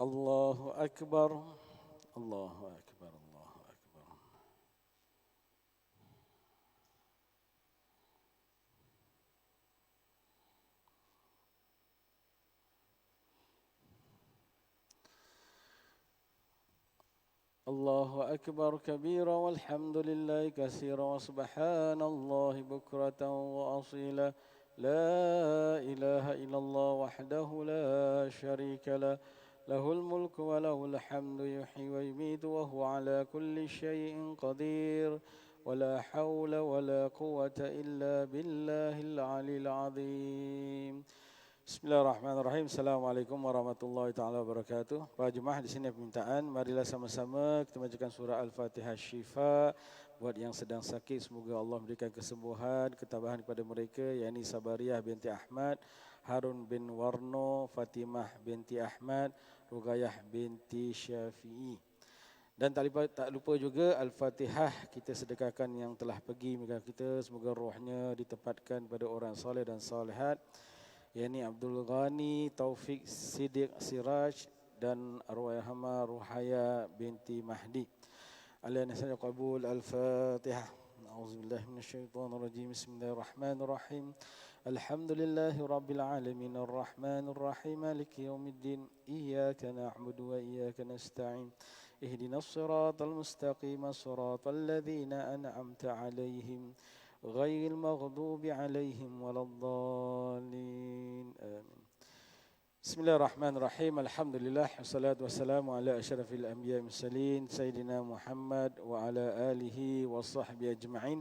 Allahu Akbar. Allahu Akbar. Allahu Akbar. Allahu Akbar kabira walhamdulillahi katsira wa subhanallahi bukratan wa asila. La ilaha illallah wahdahu la syarika lah. Lahul mulku wa lahul hamdu yuhyi wa yumiitu wa huwa ala kulli syai'in qadir. Wala haula wala quwwata illa billahil aliyil azim. Bismillahirrahmanirrahim. Assalamualaikum warahmatullahi taala wabarakatuh. Para jemaah di sini permintaan, marilah sama-sama kita bacakan surah Al-Fatihah Syifa. Buat yang sedang sakit, semoga Allah memberikan kesembuhan, ketabahan kepada mereka, yakni Sabariyah binti Ahmad, Harun bin Warno, Fatimah binti Ahmad, Rugayah binti Syafi'i. Dan tak lupa juga Al-Fatihah kita sedekahkan yang telah pergi meninggal kita, semoga rohnya ditempatkan pada orang soleh dan solehat, yakni Abdul Ghani, Taufik Siddiq Siraj dan Arwahama Ruhaya binti Mahdi. Alayna saja qabul Al-Fatihah. A'udzubillahi minasyaitonirrajim. Bismillahirrahmanirrahim. Alhamdulillahi rabbil alamin arrahmanir rahim maliki yaumiddin. Iyyaka na'budu wa iyyaka nasta'in. Ihdinas siratal mustaqim, siratal ladzina an'amta 'alaihim ghairil maghdubi 'alaihim waladdallin. Amin. Bismillahirrahmanirrahim. Alhamdulillah wassalatu wassalamu ala asyrafil anbiya'i mursalin sayyidina Muhammad wa ala alihi wa sahbihi ajma'in.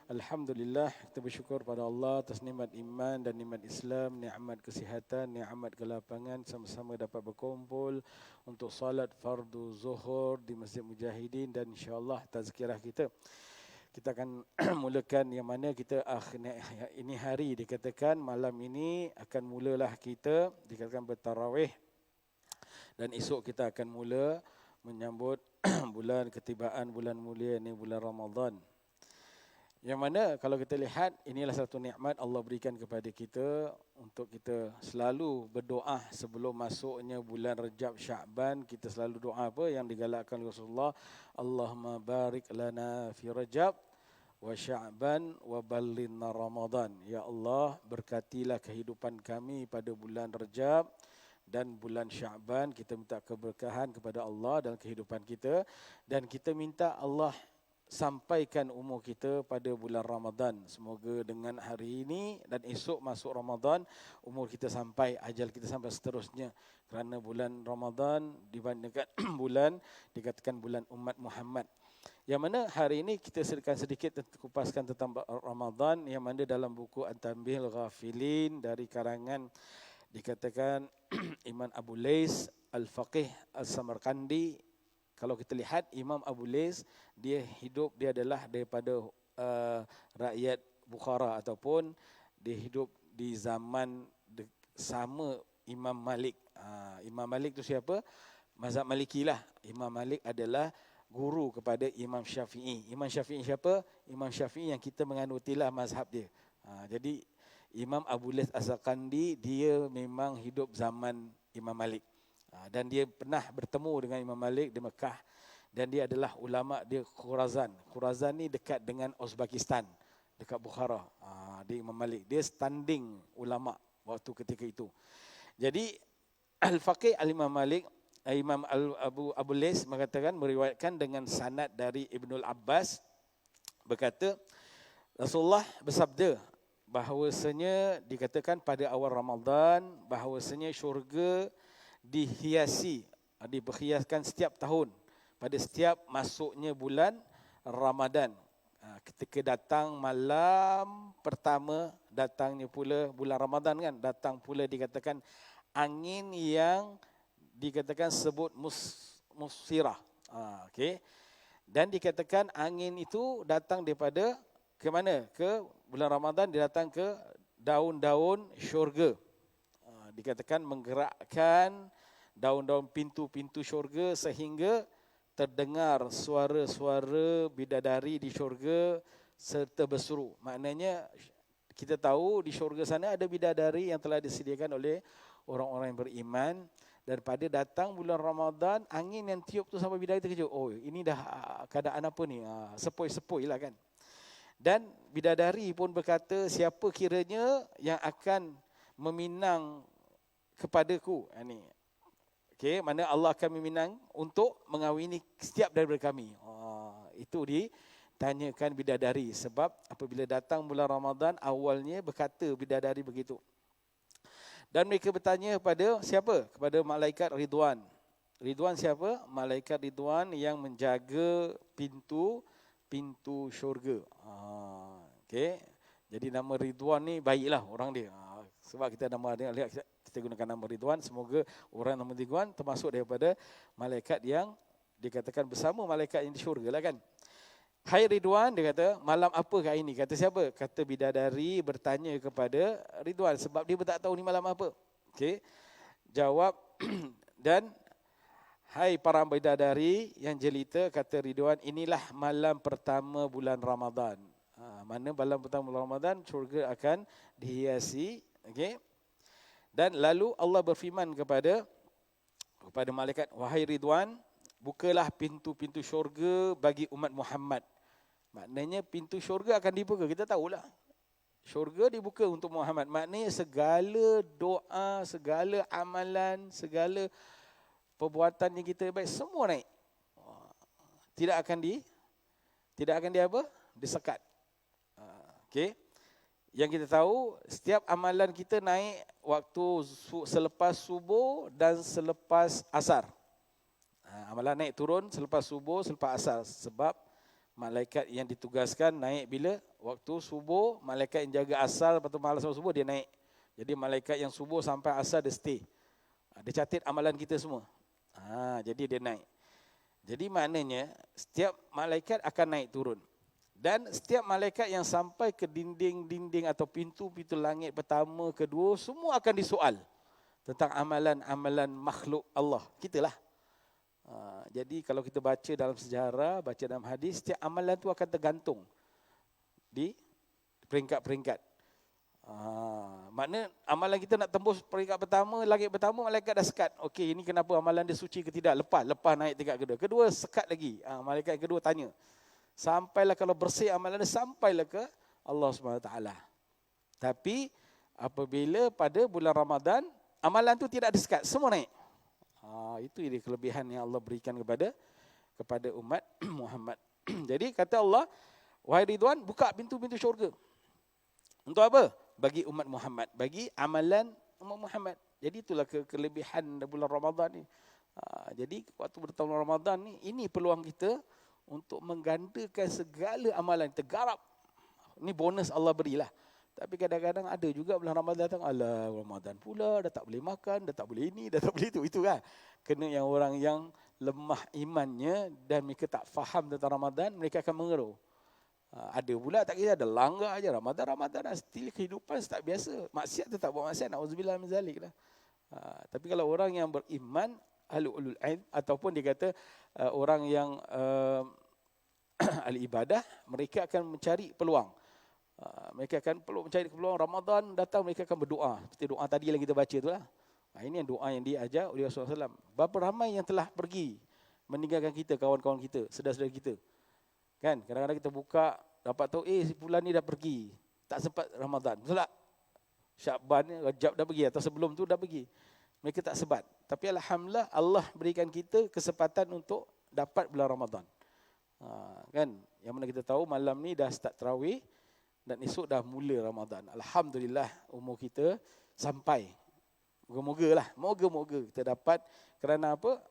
Alhamdulillah, kita bersyukur pada Allah atas nikmat iman dan nikmat Islam, nikmat kesihatan, nikmat kelapangan, sama-sama dapat berkumpul untuk salat fardu zuhur di Masjid Mujahidin, dan insya-Allah tazkirah kita. Kita akan mulakan yang mana kita ini hari dikatakan malam ini akan mulalah kita dikatakan bertarawih, dan esok kita akan mula menyambut bulan ketibaan bulan mulia ini, bulan Ramadan. Yang mana kalau kita lihat, inilah satu nikmat Allah berikan kepada kita untuk kita selalu berdoa sebelum masuknya bulan Rajab Sya'ban. Kita selalu doa apa yang digalakkan Rasulullah, Allahumma barik lana fi Rajab wa Sya'ban wa ballinna Ramadan. Ya Allah, berkatilah kehidupan kami pada bulan Rajab dan bulan Sya'ban. Kita minta keberkahan kepada Allah dalam kehidupan kita, dan kita minta Allah sampaikan umur kita pada bulan Ramadan. Semoga dengan hari ini dan esok masuk Ramadan, umur kita sampai, ajal kita sampai seterusnya. Kerana bulan Ramadan dibandingkan bulan dikatakan bulan umat Muhammad. Yang mana hari ini kita sedikit kupaskan tentang Ramadan, yang mana dalam buku At-Tanbihul Ghafilin dari karangan dikatakan Imam Abu Lais Al-Faqih Al-Samarkandi. Kalau kita lihat Imam Abu Lais, dia adalah daripada rakyat Bukhara, ataupun dia hidup di zaman sama Imam Malik. Imam Malik itu siapa? Mazhab Maliki lah. Imam Malik adalah guru kepada Imam Syafi'i. Imam Syafi'i siapa? Imam Syafi'i yang kita menganutilah mazhab dia. Jadi Imam Abu Lais Az-Zakandi, dia memang hidup zaman Imam Malik. Dan dia pernah bertemu dengan Imam Malik di Mekah, dan dia adalah ulama di Khurazan. Khurazan ni dekat dengan Uzbekistan, dekat Bukhara. Di Imam Malik, dia standing ulama waktu ketika itu. Jadi Al-Faqih Al-Imam Malik, Imam Abu Lais mengatakan, meriwayatkan dengan sanad dari Ibnul Abbas, berkata Rasulullah bersabda bahawasanya dikatakan pada awal Ramadan bahawasanya syurga diberhiaskan setiap tahun pada setiap masuknya bulan Ramadan. Ketika datang malam pertama, datangnya pula bulan Ramadan kan, datang pula dikatakan angin yang dikatakan sebut musirah. Okey. Dan dikatakan angin itu datang daripada ke mana? Ke bulan Ramadan, dia datang ke daun-daun syurga. Dikatakan menggerakkan daun-daun pintu-pintu syurga sehingga terdengar suara-suara bidadari di syurga serta berseru. Maknanya kita tahu di syurga sana ada bidadari yang telah disediakan oleh orang-orang yang beriman, Daripada datang bulan Ramadan, angin yang tiup tu sampai bidadari terkejut. Oh, ini dah keadaan apa ni? Sepoi-sepoi lah kan. Dan bidadari pun berkata, siapa kiranya yang akan meminang kepadaku. Ini. Okay, mana Allah akan meminang untuk mengawini setiap daripada kami. Itu ditanyakan bidadari. Sebab apabila datang bulan Ramadan, awalnya berkata bidadari begitu. Dan mereka bertanya kepada siapa? Kepada malaikat Ridwan. Ridwan siapa? Malaikat Ridwan yang menjaga pintu syurga. Okay. Jadi nama Ridwan ni baiklah orang dia. Sebab kita nama dia, lihat kita gunakan nama Ridwan. Semoga orang nama Ridwan termasuk daripada malaikat yang dikatakan bersama malaikat yang di syurga lah kan. Hai Ridwan, dia kata, malam apakah ini? Kata siapa? Kata bidadari bertanya kepada Ridwan sebab dia tak tahu ni malam apa. Okey. Jawab dan hai para bidadari yang jelita, kata Ridwan, inilah malam pertama bulan Ramadan. Mana malam pertama bulan Ramadan syurga akan dihiasi, okey. Dan lalu Allah berfirman kepada malaikat, wahai Ridwan, bukalah pintu-pintu syurga bagi umat Muhammad. Maknanya pintu syurga akan dibuka. Kita tahulah. Syurga dibuka untuk Muhammad. Maknanya segala doa, segala amalan, segala perbuatan yang kita baik, semua naik. Tidak akan apa? Disekat. Okey. Yang kita tahu, setiap amalan kita naik waktu selepas subuh dan selepas asar. Amalan naik turun selepas subuh, selepas asar. Sebab malaikat yang ditugaskan naik bila? Waktu subuh, malaikat yang jaga asar, lepas tu malam sampai subuh dia naik. Jadi malaikat yang subuh sampai asar dia stay. Dia catat amalan kita semua. Jadi dia naik. Jadi maknanya setiap malaikat akan naik turun. Dan setiap malaikat yang sampai ke dinding-dinding atau pintu-pintu langit pertama, kedua, semua akan disoal tentang amalan-amalan makhluk Allah. Kitalah. Jadi kalau kita baca dalam sejarah, baca dalam hadis, setiap amalan tu akan tergantung di peringkat-peringkat. Makna amalan kita nak tembus peringkat pertama, langit pertama, malaikat dah sekat. Okey, ini kenapa amalan dia suci ke tidak? Lepas naik tingkat kedua. Kedua sekat lagi. Malaikat kedua tanya. Sampailah kalau bersih amalan dia, sampailah ke Allah SWT. Tapi apabila pada bulan Ramadan, amalan tu tidak disekat, semua naik. Itu dia kelebihan yang Allah berikan kepada umat Muhammad. Jadi kata Allah, wahai Ridwan, buka pintu-pintu syurga. Untuk apa? Bagi umat Muhammad, bagi amalan umat Muhammad. Jadi itulah kelebihan bulan Ramadan ni. Jadi waktu bertahun Ramadan ni, ini peluang kita untuk menggandakan segala amalan kita, garap. Ini bonus Allah berilah. Tapi kadang-kadang ada juga bulan Ramadan datang, alah Ramadan pula, dah tak boleh makan, dah tak boleh ini, dah tak boleh itu. Itu kan. Kena yang orang yang lemah imannya dan mereka tak faham tentang Ramadan, mereka akan mengeluh. Ada pula tak kira, ada langgar aja Ramadan still kehidupan tak biasa. Maksiat tetap buat maksiat, na'udzubillah min zalik lah. Tapi kalau orang yang beriman, ahlul ilm, ataupun dia kata orang yang ahli ibadah, mereka akan mencari peluang. Mereka akan mencari peluang. Ramadan datang, mereka akan berdoa. Seperti doa tadi yang kita baca tu lah. Ini yang doa yang diajar oleh Rasulullah SAW. Berapa ramai yang telah pergi meninggalkan kita, kawan-kawan kita, saudara-saudara kita. Kan? Kadang-kadang kita buka, dapat tahu, bulan ni dah pergi. Tak sempat Ramadan. Betul tak? Syakban, Rajab dah pergi. Atau sebelum tu dah pergi. Mereka tak sempat. Tapi Alhamdulillah, Allah berikan kita kesempatan untuk dapat bulan Ramadan. Kan? Yang mana kita tahu malam ni dah start tarawih. Dan esok dah mula Ramadan. Alhamdulillah umur kita sampai. Moga-moga kita dapat, kerana apa?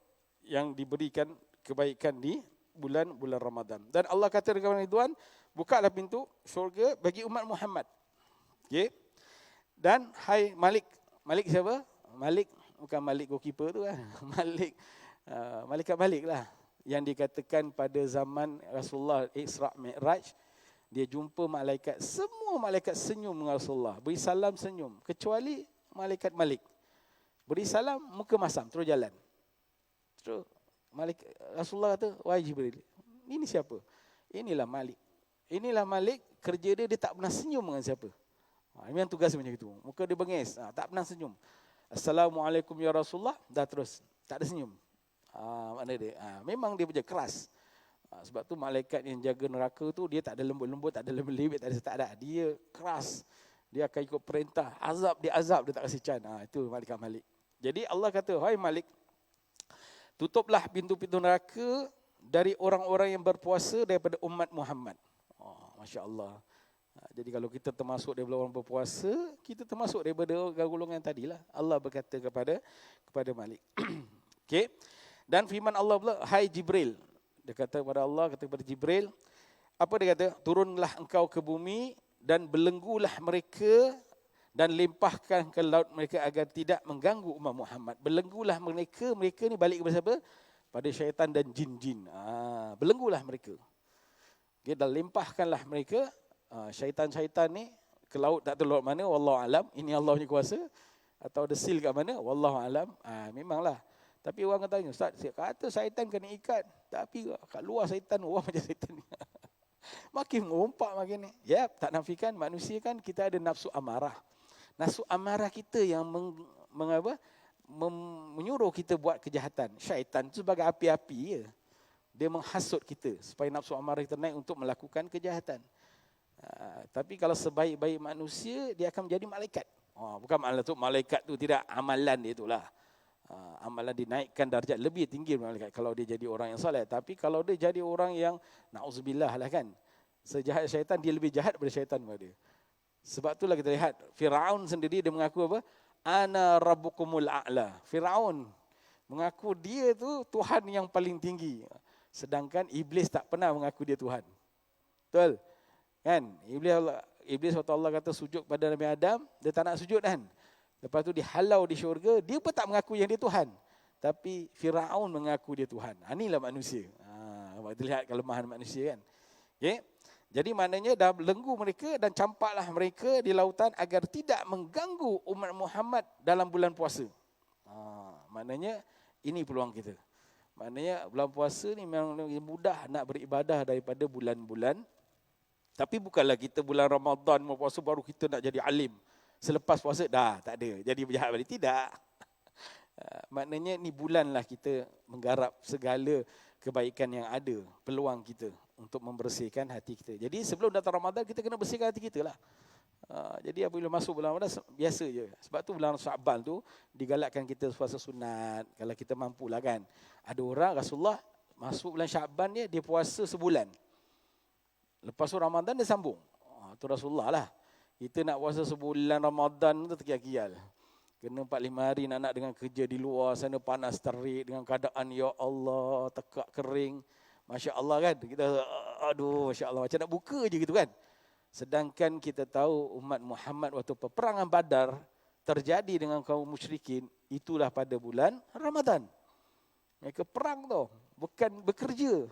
Yang diberikan kebaikan di bulan Ramadan. Dan Allah kata kepada Ridwan, bukalah pintu syurga bagi umat Muhammad. Okay? Dan hai Malik. Malik siapa? Malik, bukan Malik goalkeeper tu kan. Malaikat Malik lah. Yang dikatakan pada zaman Rasulullah Isra' Mi'raj, dia jumpa malaikat, semua malaikat senyum dengan Rasulullah. Beri salam senyum. Kecuali malaikat Malik. Beri salam, muka masam, terus jalan. Terus Rasulullah kata, wahai Jibril, ini siapa? Inilah Malik. Inilah Malik, kerja dia tak pernah senyum dengan siapa. Ini yang tugas macam itu. Muka dia bengis, tak pernah senyum. Assalamualaikum ya Rasulullah, dah terus. Tak ada senyum. Mana dia? Memang dia punya keras. Sebab tu malaikat yang jaga neraka tu dia tak ada lembut-lembut, tak ada lembut-lembut, tak ada. Dia keras. Dia akan ikut perintah. Azab, dia tak kasih can. Itu malaikat Malik. Jadi Allah kata, "Hai Malik, tutuplah pintu-pintu neraka dari orang-orang yang berpuasa daripada umat Muhammad." Masya Allah. Jadi kalau kita termasuk daripada orang berpuasa, kita termasuk daripada golongan tadilah. Allah berkata kepada Malik. Okey. Dan firman Allah pula, "Hai Jibril." Dia kata kepada Allah, kata kepada Jibril, apa dia kata? "Turunlah engkau ke bumi dan belenggulah mereka dan limpahkan ke laut mereka agar tidak mengganggu umat Muhammad." Belenggulah mereka ni balik kepada siapa? Pada syaitan dan jin-jin. Belenggulah mereka. Okay, dan limpahkanlah mereka, syaitan-syaitan ni ke laut, tak tahu laut mana, wallahu alam. Ini Allah punya kuasa. Atau ada sil kat mana, wallahu alam. Memanglah. Tapi orang kata, "Ustaz, kata syaitan kena ikat. Tapi kat luar syaitan, orang macam syaitan ni." Makin merompak makin ni. Ya, tak nafikan manusia kan kita ada nafsu amarah. Nafsu amarah kita yang menyuruh kita buat kejahatan. Syaitan tu sebagai api-api ya. Dia menghasut kita supaya nafsu amarah kita naik untuk melakukan kejahatan. Tapi kalau sebaik-baik manusia, dia akan menjadi malaikat. Bukan malaikat tu tidak, amalan dia itulah. Amalan dinaikkan darjat lebih tinggi malaikat kalau dia jadi orang yang soleh. Tapi kalau dia jadi orang yang na'udzubillah lah kan, sejahat syaitan, dia lebih jahat daripada syaitan pada dia. Sebab itulah kita lihat Firaun sendiri dia mengaku apa? Ana rabbukumul a'la. Firaun mengaku dia tu Tuhan yang paling tinggi. Sedangkan iblis tak pernah mengaku dia Tuhan. Betul? Kan? Iblis waktu Allah kata sujud pada Nabi Adam, dia tak nak sujud kan? Lepas tu dihalau di syurga, dia pun tak mengaku yang dia Tuhan. Tapi Firaun mengaku dia Tuhan. Inilah manusia. Kita lihat kelemahan manusia kan. Okay? Jadi maknanya dah belenggu mereka dan campaklah mereka di lautan agar tidak mengganggu umat Muhammad dalam bulan puasa. Maknanya ini peluang kita. Maknanya bulan puasa ni memang lebih mudah nak beribadah daripada bulan-bulan. Tapi bukanlah kita bulan Ramadan mau puasa baru kita nak jadi alim. Selepas puasa dah tak ada. Jadi berjahat balik. Tidak. Maknanya ni bulanlah kita menggarap segala kebaikan yang ada. Peluang kita untuk membersihkan hati kita. Jadi sebelum datang Ramadan kita kena bersihkan hati kita lah. Jadi apabila masuk bulan Ramadan biasa je. Sebab tu bulan Sya'ban tu digalakkan kita puasa sunat. Kalau kita mampulah kan. Ada orang Rasulullah masuk bulan Sya'ban dia puasa sebulan. Lepas tu Ramadan dia sambung. Tu Rasulullah lah. Kita nak puasa sebulan Ramadan tu terkial-kial. Kena 4-5 hari nak dengan kerja di luar sana panas terik dengan keadaan ya Allah tekak kering. Masya Allah kan. Kita aduh Masya Allah macam nak buka je gitu kan. Sedangkan kita tahu umat Muhammad waktu peperangan Badar terjadi dengan kaum musyrikin itulah pada bulan Ramadan. Mereka perang tau. Bukan bekerja.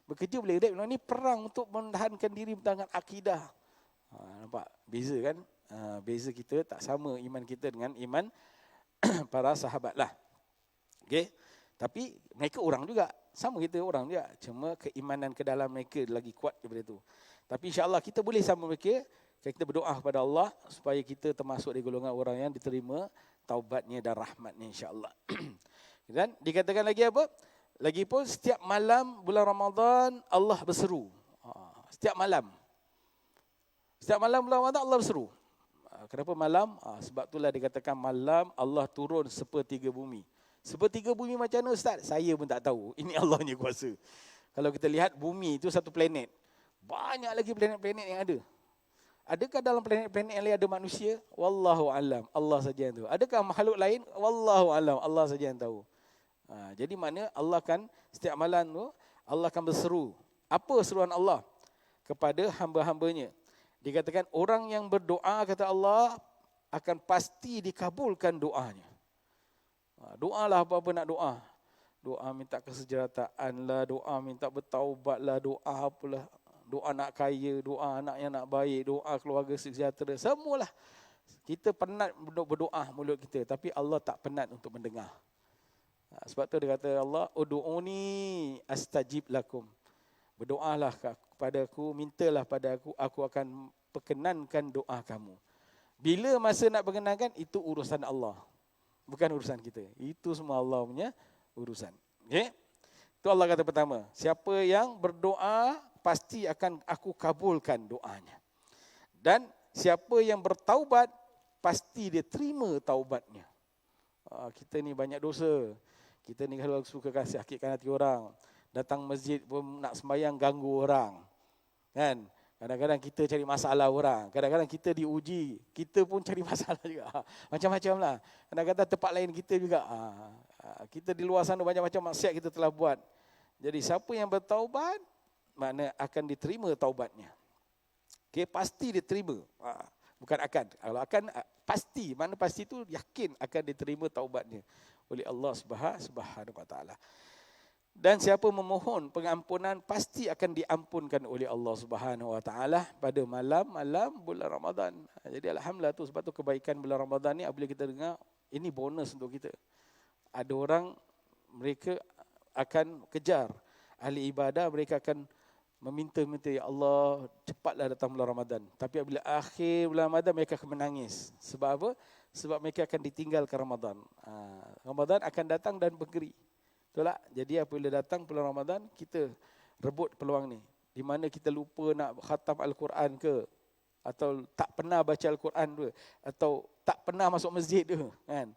Bekerja boleh lihat ni perang untuk menahankan diri dengan akidah. Nampak beza kan? Beza kita tak sama iman kita dengan iman para sahabat lah. Okay? Tapi mereka orang juga. Sama kita orang juga. Cuma keimanan ke dalam mereka lagi kuat daripada itu. Tapi insyaAllah kita boleh sama mereka. Kita berdoa kepada Allah supaya kita termasuk di golongan orang yang diterima taubatnya dan rahmatnya insyaAllah. Dan dikatakan lagi apa? Lagipun setiap malam bulan Ramadan Allah berseru. Setiap malam. Setiap malam bulan Ramadan Allah berseru. Kenapa malam? Sebab itulah dikatakan malam Allah turun sepertiga bumi. Sepertiga bumi macam mana Ustaz? Saya pun tak tahu. Ini Allah punya kuasa. Kalau kita lihat bumi itu satu planet. Banyak lagi planet-planet yang ada. Adakah dalam planet-planet yang lain ada manusia? Wallahu alam. Allah saja yang tahu. Adakah makhluk lain? Wallahu alam. Allah saja yang tahu. Jadi mana Allah kan setiap malam tu Allah akan berseru. Apa seruan Allah kepada hamba-hambanya? Dikatakan orang yang berdoa kata Allah akan pasti dikabulkan doanya. Doalah apa-apa nak doa. Doa minta kesejahteraan lah, doa minta bertaubat lah, doa apalah. Doa nak kaya, doa anak yang nak baik, doa keluarga sejahtera, semualah. Kita penat berdoa mulut kita, tapi Allah tak penat untuk mendengar. Sebab tu dia kata Allah, ud'uni astajib lakum. Berdoalah kepadaku, mintalah padaku, aku akan perkenankan doa kamu. Bila masa nak perkenankan, itu urusan Allah. bukan urusan kita. Itu semua Allah punya urusan. Okey? Itu Allah kata pertama, siapa yang berdoa pasti akan aku kabulkan doanya. Dan siapa yang bertaubat pasti dia terima taubatnya. Kita ni banyak dosa. Kita ni kalau suka kasih sakitkan hati orang, datang masjid pun nak sembahyang ganggu orang. Kan? Kadang-kadang kita cari masalah orang. Kadang-kadang kita diuji, kita pun cari masalah juga. Macam-macam lah. Kadang-kadang tempat lain kita juga. Kita di luar sana macam-macam maksiat kita telah buat. Jadi siapa yang bertaubat, makna akan diterima taubatnya. Okay, pasti diterima. Bukan akan. Kalau akan, pasti. Mana pasti itu yakin akan diterima taubatnya oleh Allah Subhanahu Wa Taala. Dan siapa memohon pengampunan pasti akan diampunkan oleh Allah Subhanahu Wa Taala pada malam-malam bulan Ramadan. Jadi alhamdulillah tu, sebab tu kebaikan bulan Ramadan ni apabila kita dengar, ini bonus untuk kita. Ada orang mereka akan kejar ahli ibadah, mereka akan meminta-minta, ya Allah cepatlah datang bulan Ramadan. Tapi apabila akhir bulan Ramadan mereka akan menangis. Sebab apa? Sebab mereka akan ditinggalkan Ramadan. Ramadan akan datang dan bergeri. Betul tak? Jadi apabila datang bulan Ramadan, kita rebut peluang ni. Di mana kita lupa nak khatam Al-Quran ke, atau tak pernah baca Al-Quran ke, atau tak pernah masuk masjid ke, kan?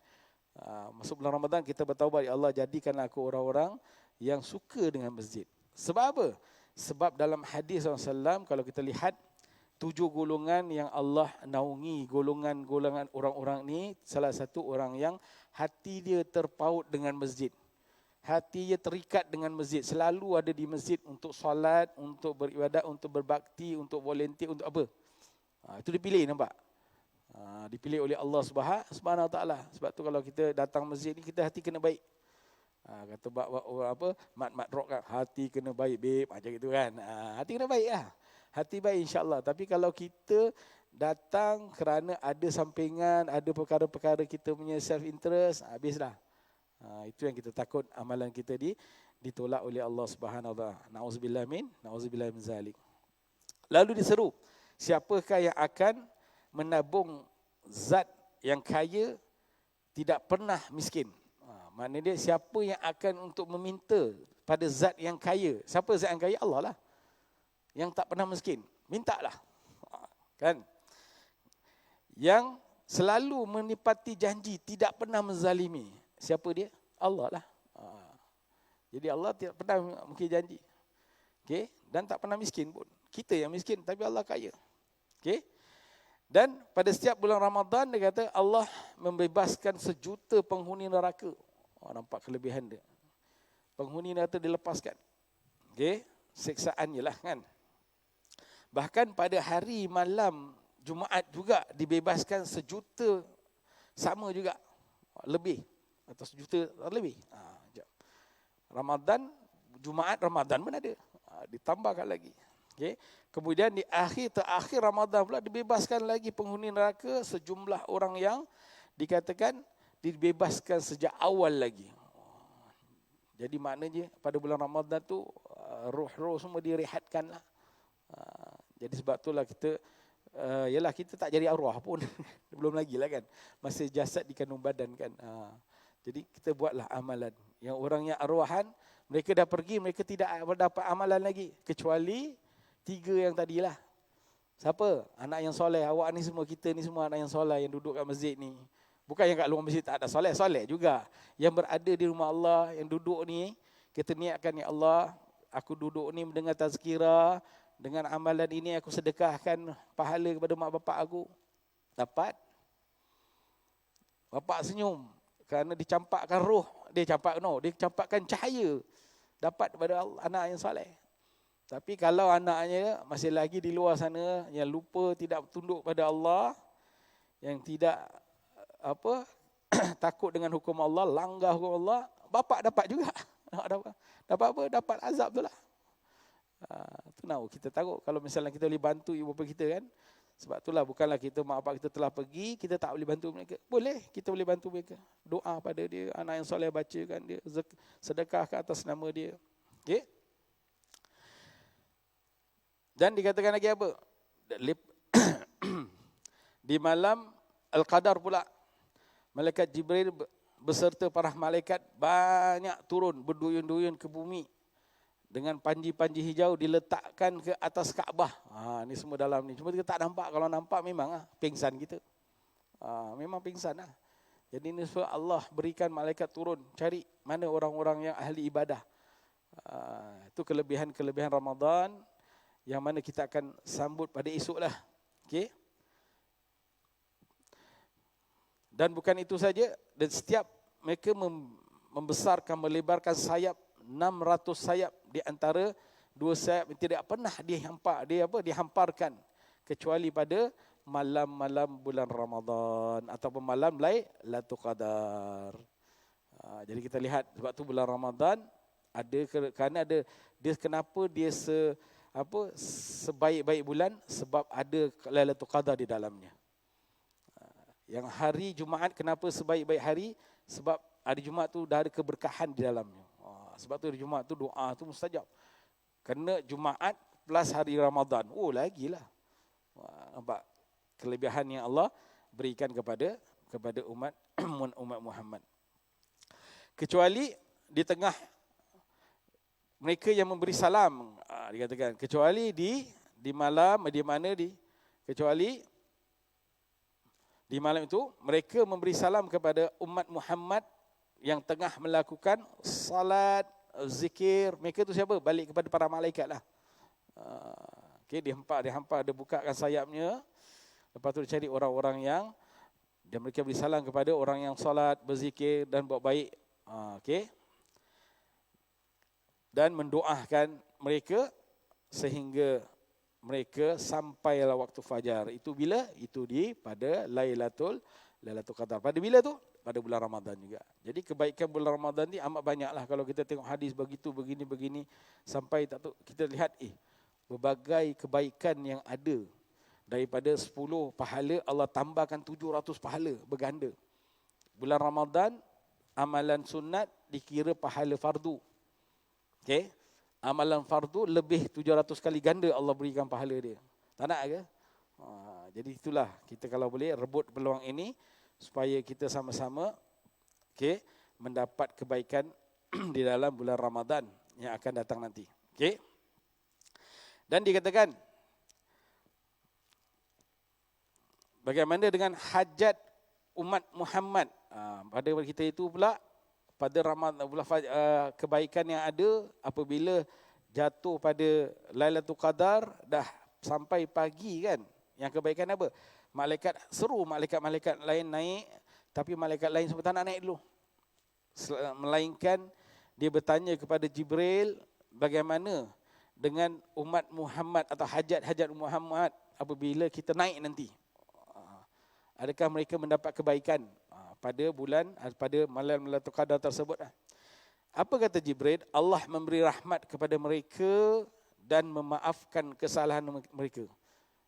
Masuk bulan Ramadan kita bertaubat, ya Allah jadikanlah aku orang-orang yang suka dengan masjid. Sebab apa? Sebab dalam hadis SAW kalau kita lihat 7 golongan yang Allah naungi, golongan-golongan orang-orang ni, salah satu orang yang hati dia terpaut dengan masjid. Hati dia terikat dengan masjid, selalu ada di masjid untuk solat, untuk beribadat, untuk berbakti, untuk volunteer, untuk apa? Itu dipilih, nampak? Dipilih oleh Allah Subhanahu Wa Taala. Sebab tu kalau kita datang masjid ni, kita hati kena baik. Kata apa? Mat rock kan, hati kena baik babe, macam gitu kan. Hati kena baik lah. Hati baik insya-Allah. Tapi kalau kita datang kerana ada sampingan, ada perkara-perkara kita punya self interest, habislah. Itu yang kita takut amalan kita ditolak oleh Allah Subhanahu Wa Taala. Nauzubillah min zalik. Lalu diseru, siapakah yang akan menabung zat yang kaya tidak pernah miskin? Maknanya dia siapa yang akan untuk meminta pada zat yang kaya. Siapa zat yang kaya? Allah lah. Yang tak pernah miskin. Mintalah. Kan? Yang selalu menepati janji, tidak pernah menzalimi. Siapa dia? Allah lah. Jadi Allah tidak pernah mungkin janji. Okay? Dan tak pernah miskin pun. Kita yang miskin tapi Allah kaya. Okay? Dan pada setiap bulan Ramadan dia kata Allah membebaskan 1 juta penghuni neraka. Nampak kelebihan dia. Penghuni neraka dilepaskan. Okay? Siksaannya lah kan. Bahkan pada hari malam Jumaat juga dibebaskan 1 juta sama juga. Lebih. Atau 1 juta lebih. Ramadan, Jumaat Ramadan pun ada. Ditambahkan lagi. Okay. Kemudian di terakhir Ramadan pula dibebaskan lagi penghuni neraka sejumlah orang yang dikatakan dibebaskan sejak awal lagi. Jadi maknanya pada bulan Ramadan tu roh-roh semua direhatkan lah. Jadi sebab itulah kita yalah kita tak jadi arwah pun. Belum lagi lah kan. Masih jasad di kandung badan kan. Jadi kita buatlah amalan. Yang orang yang arwahan, mereka dah pergi, mereka tidak dapat amalan lagi. Kecuali 3 yang tadilah. Siapa? Anak yang soleh. Awak ni semua, kita ni semua anak yang soleh yang duduk kat masjid ni. Bukan yang kat luar masjid tak ada soleh. Soleh juga. Yang berada di rumah Allah, yang duduk ni, kita niatkan, ya Allah, aku duduk ni mendengar tazkirah. Dengan amalan ini aku sedekahkan pahala kepada mak bapak aku. Dapat. Bapak senyum. Kerana dicampakkan roh. Dia campakkan cahaya. Dapat kepada anak yang soleh. Tapi kalau anaknya masih lagi di luar sana, yang lupa tidak tunduk pada Allah, yang tidak takut dengan hukum Allah, langgar hukum Allah, bapak dapat juga. Dapat apa? Dapat azab tu lah. Itu kita tahu kalau misalnya kita boleh bantu ibu bapa kita kan. Sebab itulah bukanlah kita mak bapak kita telah pergi, kita tak boleh bantu mereka. Boleh, kita boleh bantu mereka. Doa pada dia, anak yang soleh bacakan dia, sedekah ke atas nama dia. Okay? Dan dikatakan lagi apa? Di malam Al-Qadar pula, Malaikat Jibril beserta para malaikat banyak turun berduyun-duyun ke bumi dengan panji-panji hijau diletakkan ke atas Kaabah. Ni semua dalam ni. Cuma kita tak nampak. Kalau nampak memang pingsan kita. Memang pingsan lah. Jadi ini sebab Allah berikan malaikat turun cari mana orang-orang yang ahli ibadah. Itu kelebihan-kelebihan Ramadan yang mana kita akan sambut pada esok lah. Okay? Dan bukan itu saja, dan setiap mereka membesarkan, melebarkan sayap 600 sayap di antara dua sayap yang tidak pernah dihamparkan kecuali pada malam-malam bulan Ramadan ataupun malam Lailatul Qadar. Jadi kita lihat sebab tu bulan Ramadan kerana ada dia kenapa dia sebaik-baik bulan sebab ada Lailatul Qadar di dalamnya. Yang hari Jumaat kenapa sebaik-baik hari? Sebab hari Jumaat tu dah ada keberkahan di dalamnya. Sebab tu hari Jumaat tu doa tu mustajab. Kena Jumaat plus hari Ramadan. Lagilah. Nampak kelebihan yang Allah berikan kepada umat Muhammad. Kecuali di tengah mereka yang memberi salam, dikatakan kecuali di malam kecuali di malam itu mereka memberi salam kepada umat Muhammad yang tengah melakukan salat, zikir. Mereka tu siapa? Balik kepada para malaikat lah. Dihampar, dia bukakan sayapnya. Lepas tu dia cari orang-orang yang dan mereka beri salam kepada orang yang salat, berzikir dan buat baik. Dan mendoakan mereka sehingga mereka sampailah waktu fajar. Itu bila? Itu pada Lailatul Qadar. Pada bila tu? Pada bulan Ramadan juga. Jadi kebaikan bulan Ramadan ni amat banyaklah. Kalau kita tengok hadis begitu, begini, sampai tak tahu, kita lihat berbagai kebaikan yang ada. Daripada 10 pahala, Allah tambahkan 700 pahala, berganda. Bulan Ramadan, amalan sunat dikira pahala fardu. Amalan fardu lebih 700 kali ganda Allah berikan pahala dia. Tak nak ke? Jadi itulah, kita kalau boleh rebut peluang ini, supaya kita sama-sama mendapat kebaikan di dalam bulan Ramadan yang akan datang nanti. Dan dikatakan, bagaimana dengan hajat umat Muhammad? Pada kita itu pula, pada Ramadan, kebaikan yang ada apabila jatuh pada Lailatul Qadar, dah sampai pagi kan. Yang kebaikan apa? Malaikat seru, malaikat-malaikat lain naik, tapi malaikat lain semua tak nak naik dulu. Melainkan dia bertanya kepada Jibril, bagaimana dengan umat Muhammad atau hajat-hajat Muhammad apabila kita naik nanti? Adakah mereka mendapat kebaikan pada malam Lailatul Qadar tersebut? Apa kata Jibril? Allah memberi rahmat kepada mereka dan memaafkan kesalahan mereka.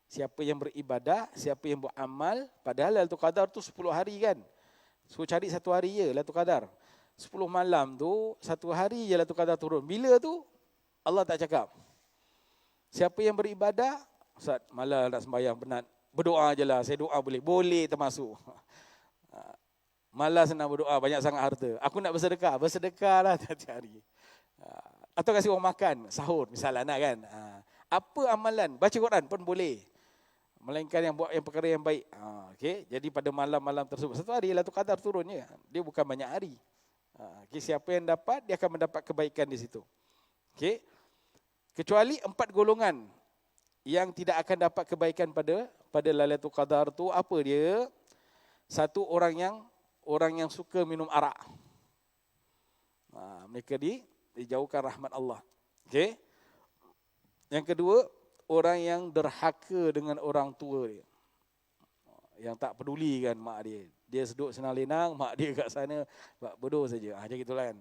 Siapa yang beribadah, siapa yang beramal, padahal Lailatul Qadar tu 10 hari kan. So cari satu hari je Lailatul Qadar. 10 malam tu, satu hari je Lailatul Qadar turun. Bila tu? Allah tak cakap. Siapa yang beribadah, Ustaz, malah nak sembahyang penat. Berdoa je lah, saya doa boleh. Boleh termasuk. Malas nak berdoa, banyak sangat harta. Aku nak bersedekah lah tiap hari. Atau kasih orang makan, sahur misalnya nak kan. Apa amalan? Baca Quran pun boleh. Melainkan yang buat yang perkara yang baik. Jadi pada malam-malam tersebut, satu hari Lailatul Qadar turunnya. Dia bukan banyak hari. Siapa yang dapat, dia akan mendapat kebaikan di situ. Kecuali 4 golongan yang tidak akan dapat kebaikan pada Lailatul Qadar tu, apa dia? Satu, orang yang suka minum arak. Mereka dijauhkan rahmat Allah. Yang kedua, orang yang derhaka dengan orang tua dia. Yang tak peduli kan mak dia. Dia seduk senang lenang, mak dia kat sana bodoh saja. Macam itulah kan.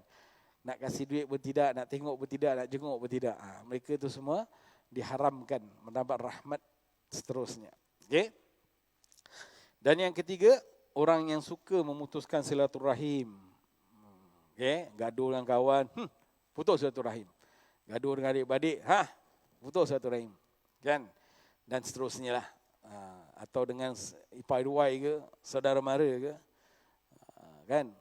Nak kasih duit pun tidak, nak tengok pun tidak, nak jenguk pun tidak. Mereka tu semua diharamkan mendapat rahmat seterusnya. Dan yang ketiga, orang yang suka memutuskan silaturahim. Gaduh dengan kawan, putus silaturahim. Gaduh dengan adik-beradik, putus silaturahim. Kan? Dan seterusnya lah. Atau dengan ipar duai ke, saudara mara ke. Kan?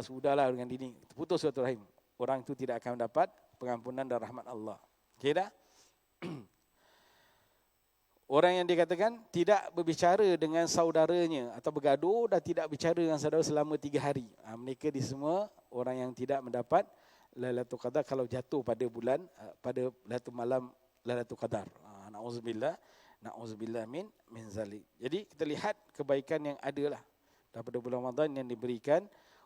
Sudahlah dengan dini, putus silaturahim. Orang itu tidak akan mendapat pengampunan dan rahmat Allah. Okey dah? Orang yang dikatakan tidak berbicara dengan saudaranya atau bergaduh dan tidak bicara dengan saudara selama 3 hari. Mereka di semua orang yang tidak mendapat Lailatul Qadar kalau jatuh pada bulan, pada Lailatul malam Lailatul Qadar. Na'udzubillah min zalik. Jadi kita lihat kebaikan yang ada lah daripada bulan Ramadan yang diberikan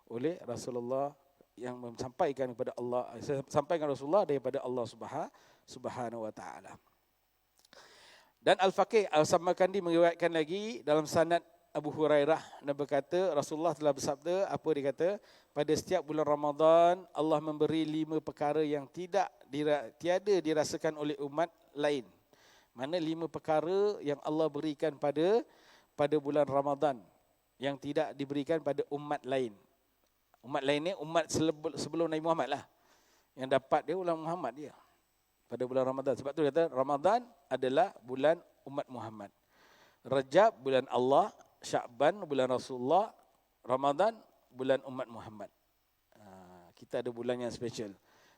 oleh Rasulullah, yang sampaikan kepada Allah, sampaikan Rasulullah daripada Allah Subhanahu wa taala. Dan Al-Faqih Al-Samarkandi meriwayatkan lagi dalam sanad Abu Hurairah, Nabi berkata, Rasulullah telah bersabda, apa dia kata, pada setiap bulan Ramadan Allah memberi 5 perkara yang tiada dirasakan oleh umat lain. Mana 5 perkara yang Allah berikan pada bulan Ramadan yang tidak diberikan pada umat lain. Umat lain ni umat sebelum Nabi Muhammad lah. Yang dapat dia ulang Muhammad dia pada bulan Ramadan. Sebab tu dia kata Ramadan adalah bulan umat Muhammad. Rajab bulan Allah, Sya'ban bulan Rasulullah, Ramadan bulan umat Muhammad. Kita ada bulan yang special.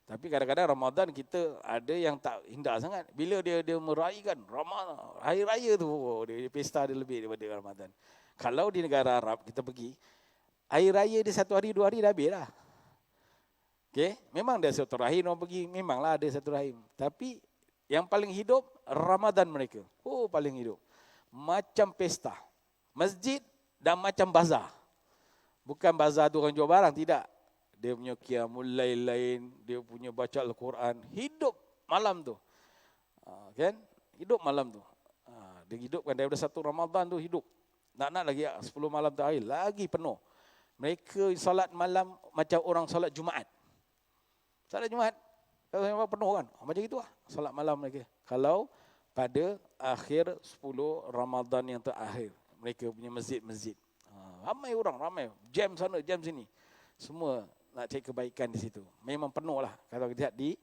Tapi kadang-kadang Ramadan kita ada yang tak indah sangat. Bila dia meraihkan Ramadan, hari raya tu, dia pesta dia lebih daripada Ramadan. Kalau di negara Arab kita pergi, hari raya dia 1 hari 2 hari dah habis lah. Okay? Memang ada silaturahim orang pergi, memanglah ada silaturahim. Tapi yang paling hidup Ramadan mereka. Paling hidup. Macam pesta. Masjid dan macam bazar. Bukan bazar tu orang jual barang, tidak. Dia punya qiyamul lail lain, dia punya baca Al-Quran, hidup malam tu. Kan? Hidup malam tu. Dia hidupkan daripada 1 Ramadan tu hidup. Nak lagi 10 malam terakhir lagi penuh. Mereka solat malam macam orang solat Jumaat. Solat Jumaat kalau penuh kan. Macam itulah solat malam mereka. Kalau pada akhir 10 Ramadan yang terakhir, mereka punya masjid-masjid. Ramai orang, ramai. Jam sana, jam sini. Semua nak cari kebaikan di situ. Memang penuh lah kalau kita lihat di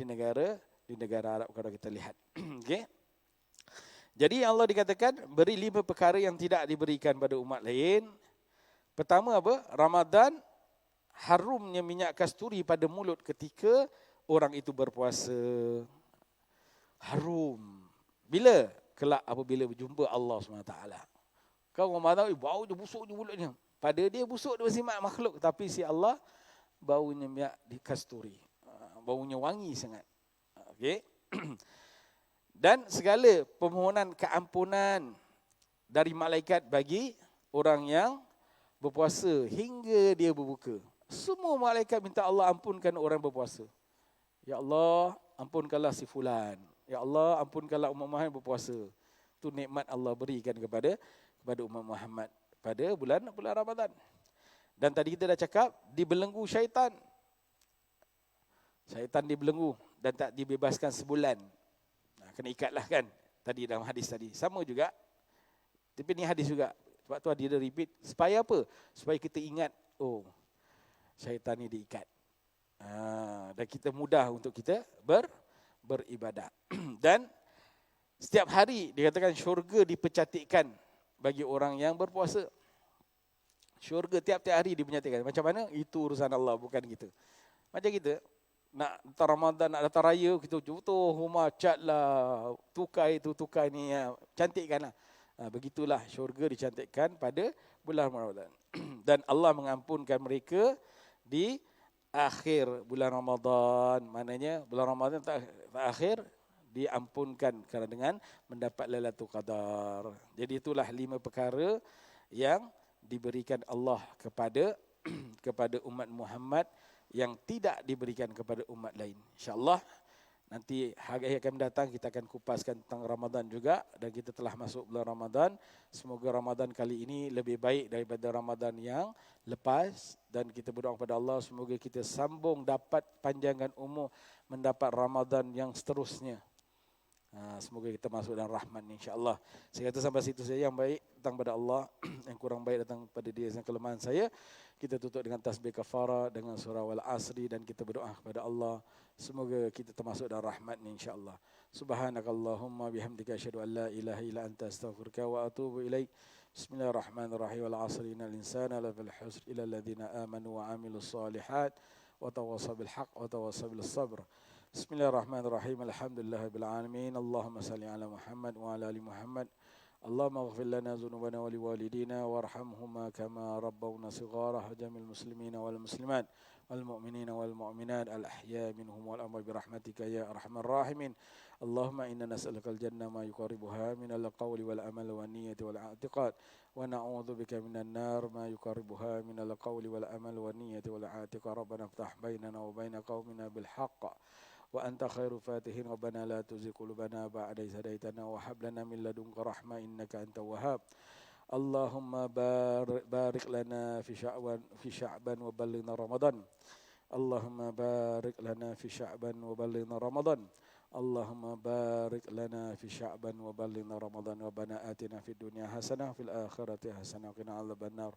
negara Arab kalau kita lihat. Okay? Jadi Allah dikatakan beri 5 perkara yang tidak diberikan pada umat lain. Pertama apa? Ramadan harumnya minyak kasturi pada mulut ketika orang itu berpuasa. Harum. Bila? Kelak apabila berjumpa Allah SWT. Kau Ramadan, bau je busuk je mulutnya. Pada dia busuk dia masih makhluk. Tapi si Allah baunya minyak di kasturi. Baunya wangi sangat. Okay? Dan segala permohonan keampunan dari malaikat bagi orang yang berpuasa hingga dia berbuka. Semua malaikat minta Allah ampunkan orang berpuasa. Ya Allah, ampunkanlah si fulan. Ya Allah, ampunkanlah umat Muhammad berpuasa. Itu nikmat Allah berikan kepada umat Muhammad pada bulan Ramadan. Dan tadi kita dah cakap, dibelenggu syaitan. Syaitan dibelenggu dan tak dibebaskan sebulan. Kena ikatlah kan. Tadi dalam hadis tadi. Sama juga. Tapi ni hadis juga. Sebab tu dia repeat. Supaya apa? Supaya kita ingat, syaitan ni diikat. Dan kita mudah untuk kita beribadat. Dan setiap hari dikatakan syurga dipercantikkan bagi orang yang berpuasa. Syurga tiap-tiap hari dipercantikkan. Macam mana? Itu urusan Allah, bukan kita. Macam kita nak datang Ramadan, nak datang raya, kita betul rumah cat lah, tukar itu, tukar ni, cantikkan lah. Begitulah syurga dicantikkan pada bulan Ramadan. Dan Allah mengampunkan mereka di akhir bulan Ramadan. Maknanya bulan Ramadan terakhir diampunkan kerana dengan mendapat Lailatul Qadar. Jadi itulah 5 perkara yang diberikan Allah kepada umat Muhammad yang tidak diberikan kepada umat lain. InsyaAllah nanti hari akan mendatang kita akan kupaskan tentang Ramadan juga. Dan kita telah masuk bulan Ramadan. Semoga Ramadan kali ini lebih baik daripada Ramadan yang lepas. Dan kita berdoa kepada Allah semoga kita sambung dapat panjangan umur mendapat Ramadan yang seterusnya. Semoga kita masuk dalam rahmat insya-Allah. Saya kata sampai situ saja, yang baik datang pada Allah, yang kurang baik datang pada dia dan kelemahan saya. Kita tutup dengan tasbih kafara dengan surah Wal Asri dan kita berdoa kepada Allah semoga kita termasuk dalam rahmat-Nya insya-Allah. Subhanakallahumma bihamdika asyhadu an la ilaha illa anta astaghfiruka wa atubu ilaik. Bismillahirrahmanirrahim. Wal 'asri innal insana lafil khusr illa alladziina aamanu wa 'amilus shalihat wa tawassaw bil haqq wa tawassaw bis sabr. Bismillahirrahmanirrahim. Alhamdulillahirabbil alamin. Allahumma shalli ala Muhammad wa ala ali Muhammad. Allahumma ighfir lana dhunubana wa liwalidina warhamhuma kama rabbawna shighara. Jamil muslimina wal muslimat wal mu'minina wal mu'minat al ahya minhum wal amwat bi rahmatika ya arhamar rahimin. Allahumma inna nas'aluka al jannah ma yuqarribuha min al qawli wal amal wan niyyati wal i'tiqad wa na'udzu bika minan nar ma yuqarribuha min al qawli wal amal wan niyyati wal i'tiqad. Rabbana iftah bainana wa baina qaumina bil haqq wa anta khairu fatihin. Rabbana la tuzigh qulubana ba'da idh hadaytana wa hab lana min ladunka rahmah innaka antal wahhab. Allahumma barik lana fi sya'ban wa ballighna ramadan. Allahumma barik lana fi sya'ban wa ballighna ramadan. Allahumma barik lana fi sya'ban wa ballighna ramadan. Rabbana atina fid dunya hasanah fil akhirati hasanah wa qina adzabannar.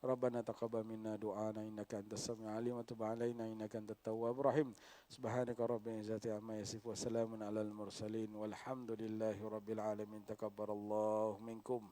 Rabbana taqabbal minna du'ana innaka antas samiul alim wa tub alaina innaka antat tawwabur rahim. Subhanaka rabbil izzati amma yasifun wa salamun alal mursalin walhamdulillahi rabbil alamin. Taqabbalallahu minkum.